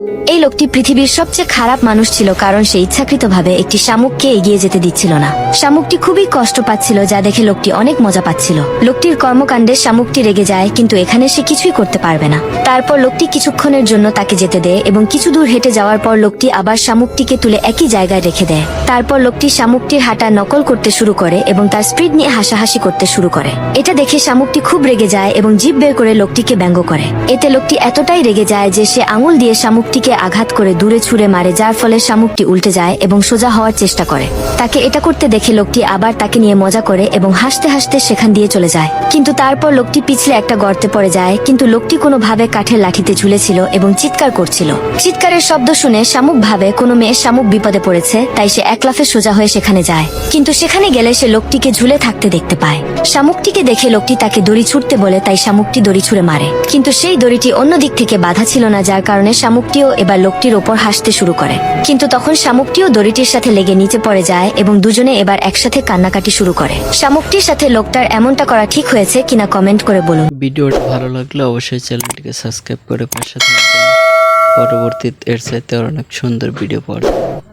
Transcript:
এই লোকটি পৃথিবীর সবচেয়ে খারাপ মানুষ ছিল, কারণ সে ইচ্ছাকৃতভাবে একটি শামুককে এগিয়ে যেতে দিচ্ছিল না। শামুকটি খুবই কষ্ট পাচ্ছিল, যা দেখে লোকটি অনেক মজা পাচ্ছিল। লোকটির কর্মকাণ্ডে শামুকটি রেগে যায়, কিন্তু এখানে সে কিছুই করতে পারবে না। তারপর লোকটি কিছুক্ষণের জন্য তাকে যেতে দেয় এবং কিছু দূর হেঁটে যাওয়ার পর লোকটি আবার শামুকটিকে তুলে একই জায়গায় রেখে দেয়। তারপর লোকটি শামুকটির হাঁটা নকল করতে শুরু করে এবং তার স্পিড নিয়ে হাসাহাসি করতে শুরু করে। এটা দেখে শামুকটি খুব রেগে যায় এবং জিভ বের করে লোকটিকে ব্যঙ্গ করে। এতে লোকটি এতটাই রেগে যায় যে সে আঙুল দিয়ে শামুকটিকে আঘাত করে দূরে ছুঁড়ে মারে, যার ফলে শামুকটি উল্টে যায় এবং সোজা হওয়ার চেষ্টা করে। তাকে এটা করতে দেখে লোকটি আবার তাকে নিয়ে মজা করে এবং হাসতে হাসতে সেখান দিয়ে চলে যায়। কিন্তু তারপর লোকটি পিছলে একটা গর্তে পড়ে যায়, কিন্তু লোকটি কোনোভাবে কাঠের লাঠিতে ঝুলেছিল এবং চিৎকার করছিল। চিৎকারের শব্দ শুনে শামুক ভাবে কোনো মেয়ে শামুক বিপদে পড়েছে, তাই সে এক লাফে সোজা হয়ে সেখানে যায়। কিন্তু সেখানে গেলে সে লোকটিকে ঝুলে থাকতে দেখতে পায়। শামুকটিকে দেখে লোকটি তাকে দড়ি ছুটতে বলে, তাই শামুকটি দড়ি ছুঁড়ে মারে। কিন্তু সেই দড়িটি অন্য দিক থেকে বাধা ছিল না, যার কারণে শামুকটিও এবার লোকটির ওপর হাসতে শুরু করে। কিন্তু তখন শামুকটিও দড়িটির সাথে লেগে নিচে পড়ে যায় এবং দুজনে এবার একসাথে কান্নাকাটি শুরু করে। শামুকটির সাথে লোকটার এমনটা করা ঠিক হয়েছে কিনা কমেন্ট করে বলুন। ভিডিওটা ভালো লাগলে অবশ্যই চ্যানেলটিকে সাবস্ক্রাইব করে পাশে থাকবেন। পরবর্তীতে এর চাইতে অনেক সুন্দর ভিডিও পাওয়ার জন্য।